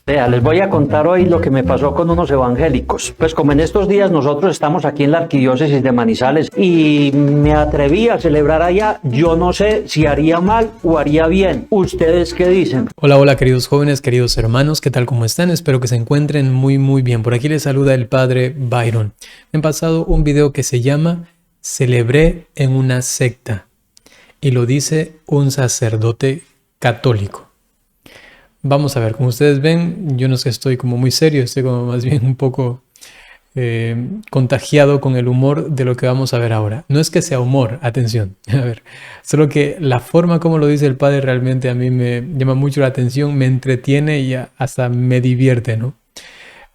Vea, les voy a contar hoy lo que me pasó con unos evangélicos. Pues como en estos días nosotros estamos aquí en la arquidiócesis de Manizales y me atreví a celebrar allá, yo no sé si haría mal o haría bien. ¿Ustedes qué dicen? Hola, queridos jóvenes, queridos hermanos, ¿qué tal? ¿Cómo están? Espero que se encuentren muy bien. Por aquí les saluda el padre Byron. Me han pasado un video que se llama Celebré en una secta y lo dice un sacerdote católico. Vamos a ver, como ustedes ven, yo no es que estoy como muy serio, estoy como más bien un poco contagiado con el humor de lo que vamos a ver ahora. No es que sea humor, atención, a ver, solo que la forma como lo dice el padre realmente a mí me llama mucho la atención, me entretiene y hasta me divierte, ¿no?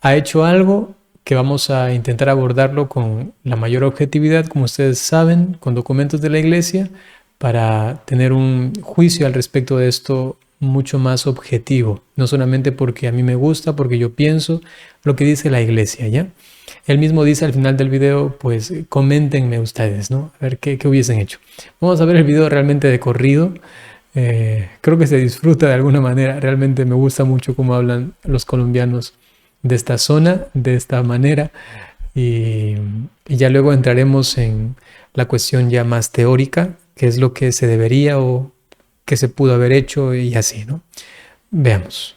Ha hecho algo que vamos a intentar abordarlo con la mayor objetividad, como ustedes saben, con documentos de la iglesia, para tener un juicio al respecto de esto mucho más objetivo, no solamente porque a mí me gusta, porque yo pienso lo que dice la iglesia, ¿ya? Él mismo dice al final del video, pues coméntenme ustedes, ¿no? A ver qué hubiesen hecho. Vamos a ver el video realmente de corrido. Creo que se disfruta de alguna manera. Realmente me gusta mucho cómo hablan los colombianos de esta zona, de esta manera. Y ya luego entraremos en la cuestión ya más teórica, qué es lo que se debería o que se pudo haber hecho y así, ¿no? Veamos.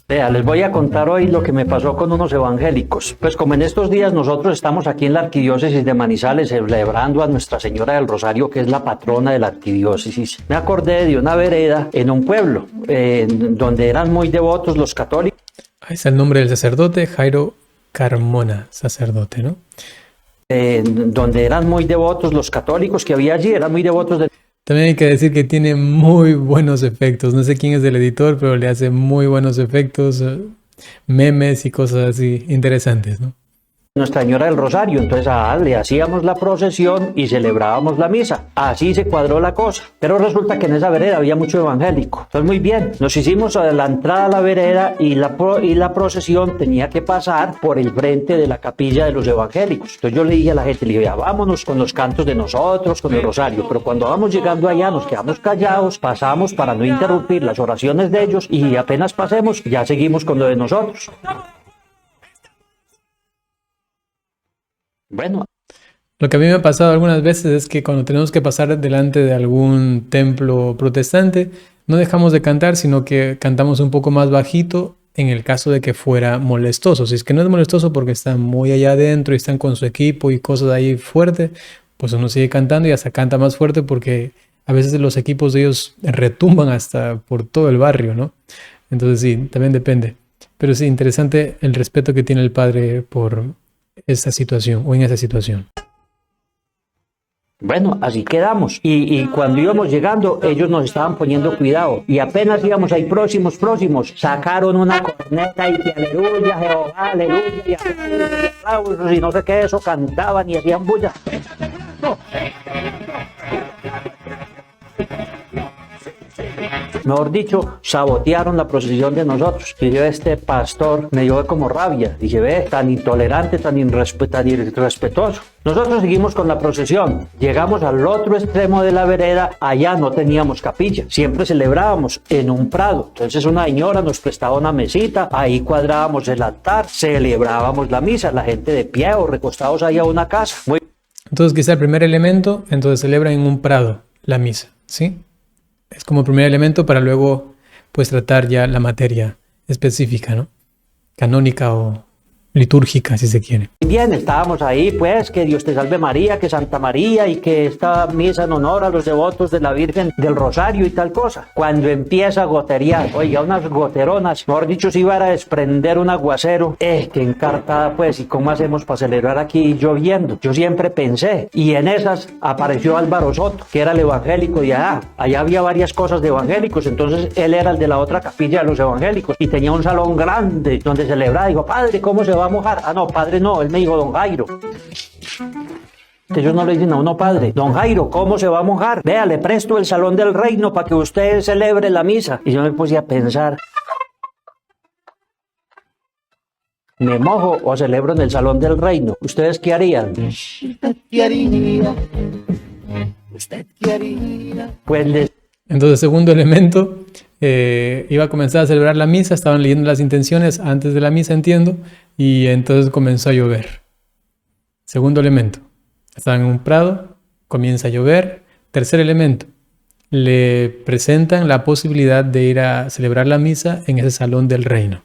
Vea, les voy a contar hoy lo que me pasó con unos evangélicos. Pues como en estos días nosotros estamos aquí en la arquidiócesis de Manizales celebrando a Nuestra Señora del Rosario, que es la patrona de la arquidiócesis, me acordé de una vereda en un pueblo donde eran muy devotos los católicos. Ahí está el nombre del sacerdote, Jairo Carmona, sacerdote, ¿no? Donde eran muy devotos los católicos que había allí, eran muy devotos de... También hay que decir que tiene muy buenos efectos. No sé quién es el editor, pero le hace muy buenos efectos, memes y cosas así interesantes, ¿no? Nuestra Señora del Rosario, entonces le hacíamos la procesión y celebrábamos la misa. Así se cuadró la cosa. Pero resulta que en esa vereda había mucho evangélico. Entonces muy bien, nos hicimos a la entrada a la vereda y la procesión tenía que pasar por el frente de la capilla de los evangélicos. Entonces yo le dije a la gente, le dije, vámonos con los cantos de nosotros, con el rosario. Pero cuando vamos llegando allá nos quedamos callados, pasamos para no interrumpir las oraciones de ellos y apenas pasemos ya seguimos con lo de nosotros. Bueno, lo que a mí me ha pasado algunas veces es que cuando tenemos que pasar delante de algún templo protestante, no dejamos de cantar, sino que cantamos un poco más bajito en el caso de que fuera molestoso. Si es que no es molestoso porque están muy allá adentro y están con su equipo y cosas ahí fuertes, pues uno sigue cantando y hasta canta más fuerte porque a veces los equipos de ellos retumban hasta por todo el barrio, ¿no? Entonces sí, también depende. Pero sí, interesante el respeto que tiene el padre por esta situación o en esa situación. Bueno, así quedamos. Y cuando íbamos llegando, ellos nos estaban poniendo cuidado. Y apenas íbamos ahí próximos, sacaron una corneta y que aleluya, Jehová, aleluya, y aplausos y no sé qué, eso cantaban y hacían bulla. Mejor dicho, sabotearon la procesión de nosotros. Y yo, este pastor me dio como rabia. Dije, ve, tan intolerante, tan irrespetuoso. Nosotros seguimos con la procesión. Llegamos al otro extremo de la vereda. Allá no teníamos capilla. Siempre celebrábamos en un prado. Entonces una señora nos prestaba una mesita. Ahí cuadrábamos el altar. Celebrábamos la misa. La gente de pie o recostados ahí a una casa. Entonces quizá el primer elemento, entonces celebra en un prado la misa, ¿sí? Es como primer elemento para luego pues tratar ya la materia específica, ¿no? Canónica o litúrgica, si se quiere. Bien, estábamos ahí, pues, que Dios te salve María, que Santa María y que esta misa en honor a los devotos de la Virgen del Rosario y tal cosa. Cuando empieza a goterear, oiga, unas goteronas, mejor dicho, si iba a desprender un aguacero, que encartada, pues, ¿y cómo hacemos para celebrar aquí lloviendo? Yo siempre pensé, y en esas apareció Álvaro Soto, que era el evangélico de allá había varias cosas de evangélicos, entonces él era el de la otra capilla de los evangélicos, y tenía un salón grande donde celebraba. Digo, padre, ¿cómo se va a mojar? Ah, no, padre no, él me dijo, don Jairo. Ellos no le dicen a uno, padre, don Jairo, ¿cómo se va a mojar? Vea, le presto el salón del reino para que usted celebre la misa. Y yo me puse a pensar, ¿me mojo o celebro en el salón del reino? ¿Ustedes qué harían? ¿Usted qué haría? ¿Usted qué haría? Pues les Entonces, segundo elemento, iba a comenzar a celebrar la misa, estaban leyendo las intenciones antes de la misa, entiendo, y entonces comenzó a llover. Segundo elemento, estaban en un prado, comienza a llover. Tercer elemento, le presentan la posibilidad de ir a celebrar la misa en ese salón del reino.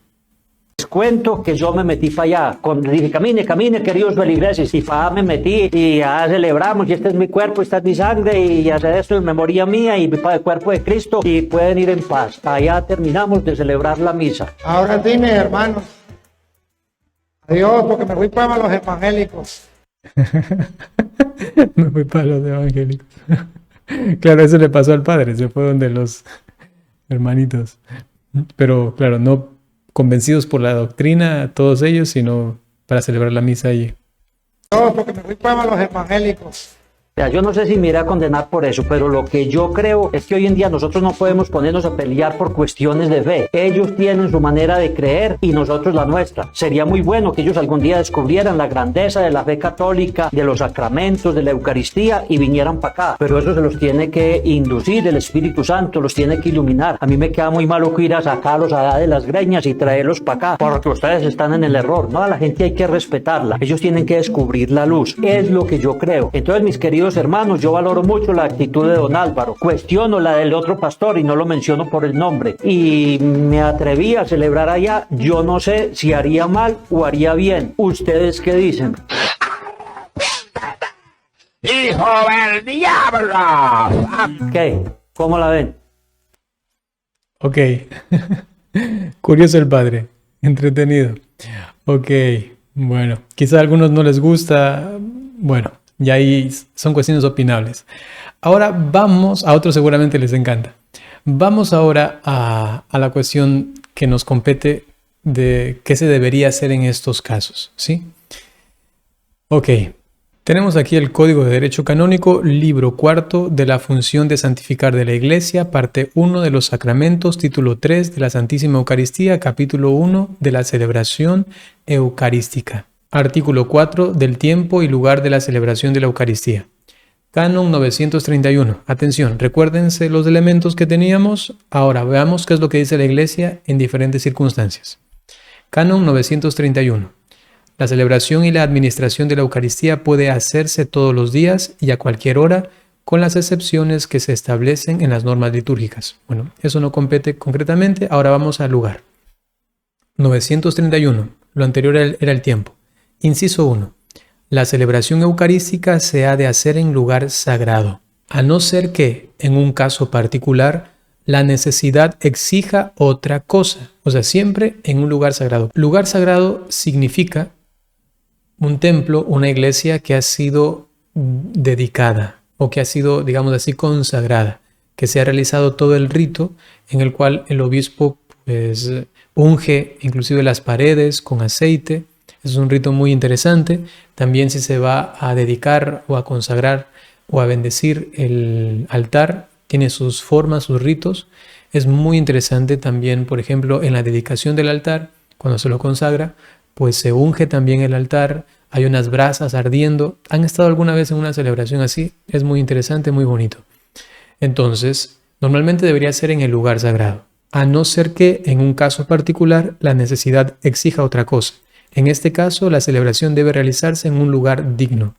Les cuento que yo me metí para allá, dije, camine, camine, queridos feligreses, y para allá me metí, y ya celebramos, y este es mi cuerpo, esta es mi sangre, y hacer esto en memoria mía, y para el cuerpo de Cristo, y pueden ir en paz. Allá terminamos de celebrar la misa. Ahora dime, hermano. Adiós, porque me voy para los evangélicos. Me fui para los evangélicos. Claro, eso le pasó al padre, se fue donde los hermanitos. Pero claro, no convencidos por la doctrina, todos ellos, sino para celebrar la misa allí. Adiós, porque me voy para los evangélicos. Yo no sé si me iré a condenar por eso, pero lo que yo creo es que hoy en día nosotros no podemos ponernos a pelear por cuestiones de fe. Ellos tienen su manera de creer y nosotros la nuestra. Sería muy bueno que ellos algún día descubrieran la grandeza de la fe católica, de los sacramentos, de la Eucaristía y vinieran para acá. Pero eso se los tiene que inducir el Espíritu Santo, los tiene que iluminar. A mí me queda muy malo que ir a sacarlos allá de las greñas y traerlos para acá, porque ustedes están en el error. No, a la gente hay que respetarla. Ellos tienen que descubrir la luz. Es lo que yo creo. Entonces, mis queridos hermanos, yo valoro mucho la actitud de don Álvaro, cuestiono la del otro pastor y no lo menciono por el nombre, y me atreví a celebrar allá. Yo no sé si haría mal o haría bien. ¿Ustedes qué dicen? ¡Hijo del diablo! ¿Qué? ¿Cómo la ven? Ok. Curioso el padre. Entretenido. Ok. Bueno, quizá a algunos no les gusta. Bueno, y ahí son cuestiones opinables. Ahora vamos, a otros seguramente les encanta. Vamos ahora a la cuestión que nos compete de qué se debería hacer en estos casos, ¿sí? Ok, tenemos aquí el Código de Derecho Canónico, libro cuarto de la función de santificar de la Iglesia, parte 1 de los sacramentos, título 3 de la Santísima Eucaristía, capítulo 1 de la celebración eucarística. Artículo 4 del tiempo y lugar de la celebración de la Eucaristía. Canon 931. Atención, recuérdense los elementos que teníamos. Ahora veamos qué es lo que dice la Iglesia en diferentes circunstancias. Canon 931. La celebración y la administración de la Eucaristía puede hacerse todos los días y a cualquier hora, con las excepciones que se establecen en las normas litúrgicas. Bueno, eso no compete concretamente. Ahora vamos al lugar. 931. Lo anterior era el tiempo. Inciso 1. La celebración eucarística se ha de hacer en lugar sagrado, a no ser que, en un caso particular, la necesidad exija otra cosa. O sea, siempre en un lugar sagrado. Lugar sagrado significa un templo, una iglesia que ha sido dedicada o que ha sido, digamos así, consagrada, que se ha realizado todo el rito en el cual el obispo pues, unge inclusive las paredes con aceite. Es un rito muy interesante. También si se va a dedicar o a consagrar o a bendecir el altar, tiene sus formas, sus ritos. Es muy interesante también, por ejemplo, en la dedicación del altar, cuando se lo consagra, pues se unge también el altar, hay unas brasas ardiendo. ¿Han estado alguna vez en una celebración así? Es muy interesante, muy bonito. Entonces, normalmente debería ser en el lugar sagrado, a no ser que en un caso particular la necesidad exija otra cosa. En este caso, la celebración debe realizarse en un lugar digno,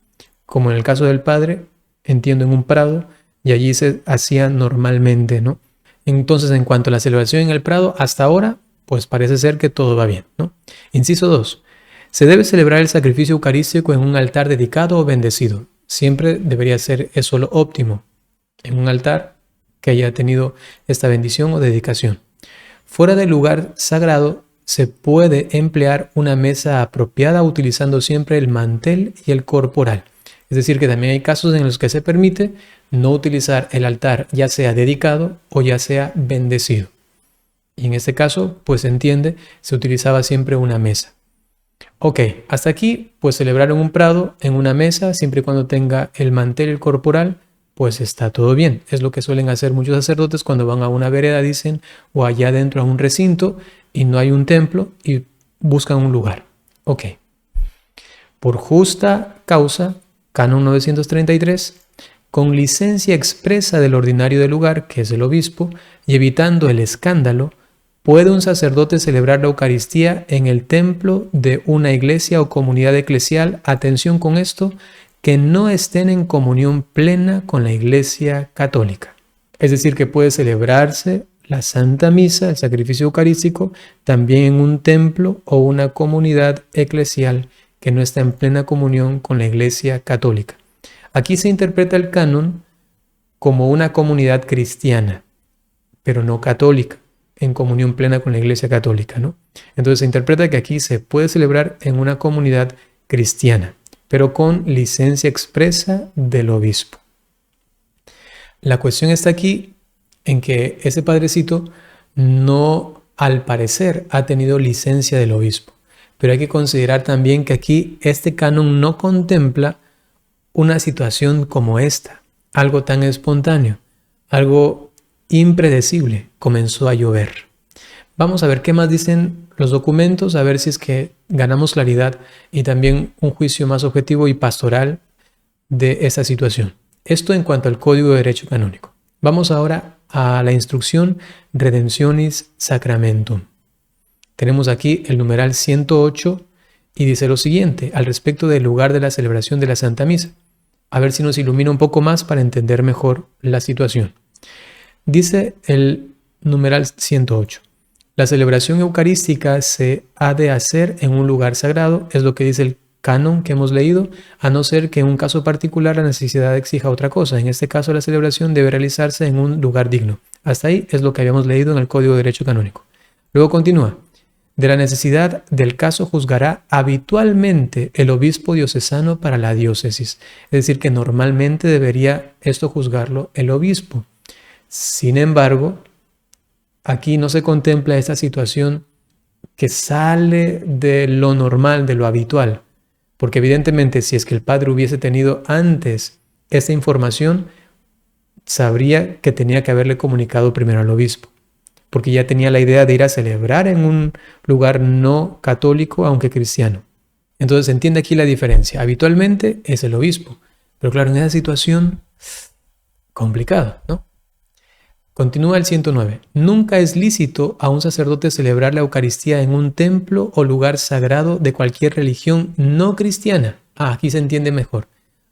como en el caso del padre, entiendo, en un prado, y allí se hacía normalmente, ¿no? Entonces, en cuanto a la celebración en el prado, hasta ahora, pues parece ser que todo va bien, ¿no? Inciso 2. Se debe celebrar el sacrificio eucarístico en un altar dedicado o bendecido. Siempre debería ser eso lo óptimo, en un altar que haya tenido esta bendición o dedicación. Fuera del lugar sagrado, se puede emplear una mesa apropiada utilizando siempre el mantel y el corporal. Es decir, que también hay casos en los que se permite no utilizar el altar, ya sea dedicado o ya sea bendecido. Y en este caso, pues se entiende, se utilizaba siempre una mesa. Ok, hasta aquí, pues celebrar en un prado, en una mesa, siempre y cuando tenga el mantel y el corporal, pues está todo bien. Es lo que suelen hacer muchos sacerdotes cuando van a una vereda, dicen, o allá dentro a un recinto, y no hay un templo y buscan un lugar. Ok. Por justa causa, Canon 933, con licencia expresa del ordinario del lugar, que es el obispo, y evitando el escándalo, ¿puede un sacerdote celebrar la Eucaristía en el templo de una iglesia o comunidad eclesial? Atención con esto, que no estén en comunión plena con la Iglesia Católica. Es decir, que puede celebrarse la Santa Misa, el sacrificio eucarístico, también en un templo o una comunidad eclesial que no está en plena comunión con la Iglesia Católica. Aquí se interpreta el canon como una comunidad cristiana, pero no católica, en comunión plena con la Iglesia Católica, ¿no? Entonces se interpreta que aquí se puede celebrar en una comunidad cristiana, pero con licencia expresa del obispo. La cuestión está aquí en que ese padrecito no, al parecer, ha tenido licencia del obispo. Pero hay que considerar también que aquí este canon no contempla una situación como esta, algo tan espontáneo, algo impredecible. Comenzó a llover. Vamos a ver qué más dicen los documentos, a ver si es que ganamos claridad y también un juicio más objetivo y pastoral de esa situación. Esto en cuanto al Código de Derecho Canónico. Vamos ahora a la instrucción Redemptionis Sacramentum. Tenemos aquí el numeral 108 y dice lo siguiente al respecto del lugar de la celebración de la Santa Misa. A ver si nos ilumina un poco más para entender mejor la situación. Dice el numeral 108. La celebración eucarística se ha de hacer en un lugar sagrado, es lo que dice el canon que hemos leído, a no ser que en un caso particular la necesidad exija otra cosa. En este caso la celebración debe realizarse en un lugar digno. Hasta ahí es lo que habíamos leído en el Código de Derecho Canónico. Luego continúa. De la necesidad del caso juzgará habitualmente el obispo diocesano para la diócesis. Es decir, que normalmente debería esto juzgarlo el obispo. Sin embargo, aquí no se contempla esta situación que sale de lo normal, de lo habitual. Porque evidentemente si es que el padre hubiese tenido antes esta información, sabría que tenía que haberle comunicado primero al obispo. Porque ya tenía la idea de ir a celebrar en un lugar no católico, aunque cristiano. Entonces se entiende aquí la diferencia. Habitualmente es el obispo. Pero claro, en esa situación complicada, ¿no? Continúa el 109. Nunca es lícito a un sacerdote celebrar la Eucaristía en un templo o lugar sagrado de cualquier religión no cristiana. Aquí se entiende mejor.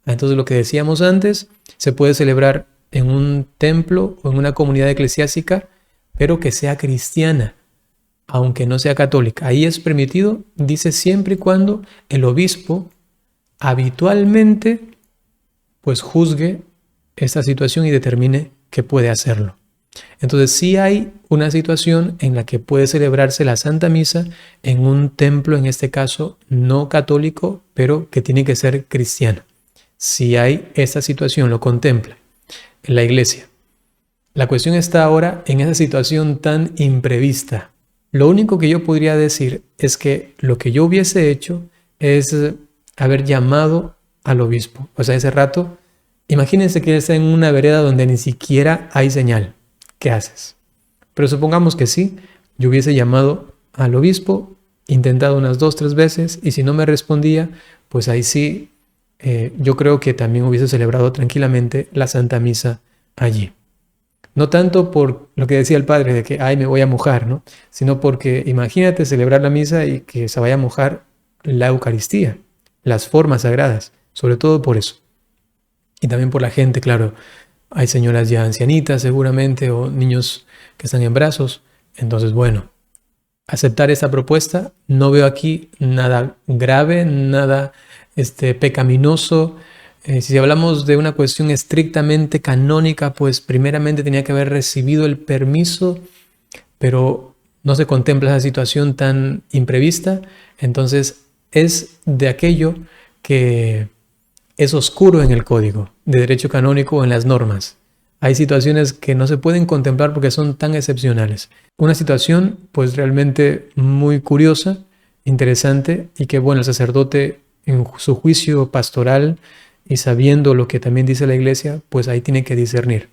Entonces lo que decíamos antes, se puede celebrar en un templo o en una comunidad eclesiástica, pero que sea cristiana, aunque no sea católica. Ahí es permitido, dice, siempre y cuando el obispo habitualmente pues juzgue esta situación y determine que puede hacerlo. Entonces sí hay una situación en la que puede celebrarse la Santa Misa en un templo, en este caso no católico, pero que tiene que ser cristiano. Si hay esa situación, lo contempla en la iglesia. La cuestión está ahora en esa situación tan imprevista. Lo único que yo podría decir es que lo que yo hubiese hecho es haber llamado al obispo. O sea, ese rato, imagínense que está en una vereda donde ni siquiera hay señal. ¿Qué haces? Pero supongamos que sí, yo hubiese llamado al obispo, intentado unas 2 o 3 veces y si no me respondía, pues ahí sí, yo creo que también hubiese celebrado tranquilamente la Santa Misa allí. No tanto por lo que decía el padre de que, ay, me voy a mojar, ¿no? Sino porque imagínate celebrar la misa y que se vaya a mojar la Eucaristía, las formas sagradas, sobre todo por eso. Y también por la gente, claro. Hay señoras ya ancianitas seguramente o niños que están en brazos. Entonces, bueno, aceptar esta propuesta, no veo aquí nada grave, nada pecaminoso. Si hablamos de una cuestión estrictamente canónica, pues primeramente tenía que haber recibido el permiso, pero no se contempla esa situación tan imprevista. Entonces es de aquello que es oscuro en el código de derecho canónico o en las normas. Hay situaciones que no se pueden contemplar porque son tan excepcionales. Una situación pues realmente muy curiosa, interesante y que bueno, el sacerdote en su juicio pastoral y sabiendo lo que también dice la iglesia, pues ahí tiene que discernir.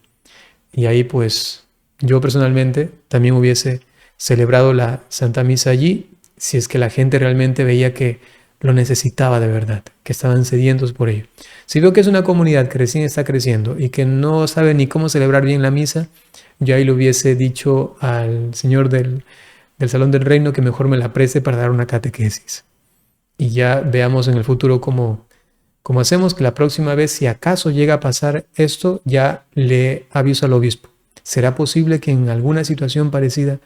Y ahí pues yo personalmente también hubiese celebrado la Santa Misa allí si es que la gente realmente veía que lo necesitaba de verdad, que estaban sedientos por ello. Si veo que es una comunidad que recién está creciendo y que no sabe ni cómo celebrar bien la misa, yo ahí le hubiese dicho al señor del Salón del Reino que mejor me la preste para dar una catequesis. Y ya veamos en el futuro cómo hacemos, que la próxima vez, si acaso llega a pasar esto, ya le aviso al obispo. ¿Será posible que en alguna situación parecida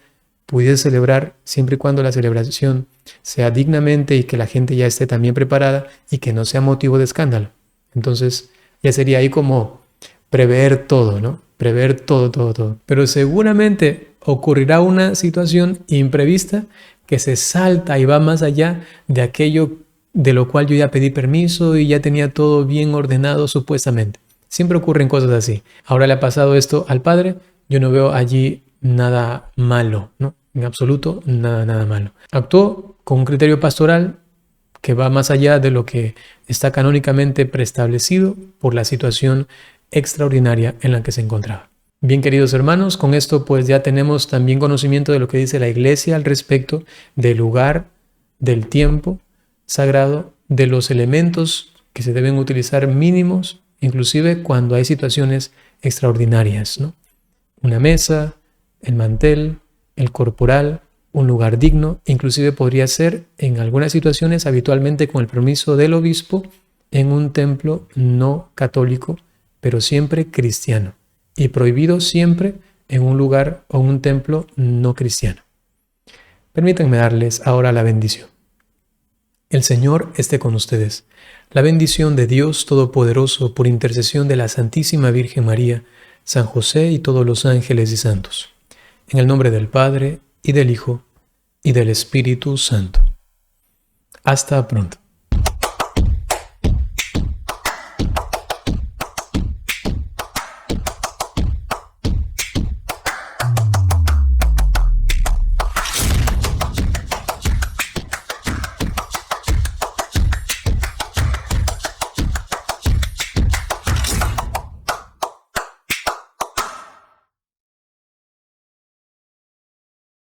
pudiese celebrar, siempre y cuando la celebración sea dignamente y que la gente ya esté también preparada y que no sea motivo de escándalo? Entonces ya sería ahí como prever todo, ¿no? Prever todo. Pero seguramente ocurrirá una situación imprevista que se salta y va más allá de aquello de lo cual yo ya pedí permiso y ya tenía todo bien ordenado supuestamente. Siempre ocurren cosas así. Ahora le ha pasado esto al padre, yo no veo allí nada malo, ¿no? En absoluto, nada malo. Actuó con un criterio pastoral que va más allá de lo que está canónicamente preestablecido por la situación extraordinaria en la que se encontraba. Bien, queridos hermanos, con esto pues ya tenemos también conocimiento de lo que dice la Iglesia al respecto del lugar, del tiempo sagrado, de los elementos que se deben utilizar mínimos, inclusive cuando hay situaciones extraordinarias, ¿no? Una mesa, el mantel, el corporal, un lugar digno, inclusive podría ser en algunas situaciones habitualmente con el permiso del obispo en un templo no católico, pero siempre cristiano, y prohibido siempre en un lugar o un templo no cristiano. Permítanme darles ahora la bendición. El Señor esté con ustedes. La bendición de Dios Todopoderoso, por intercesión de la Santísima Virgen María, San José y todos los ángeles y santos. En el nombre del Padre, y del Hijo, y del Espíritu Santo. Hasta pronto.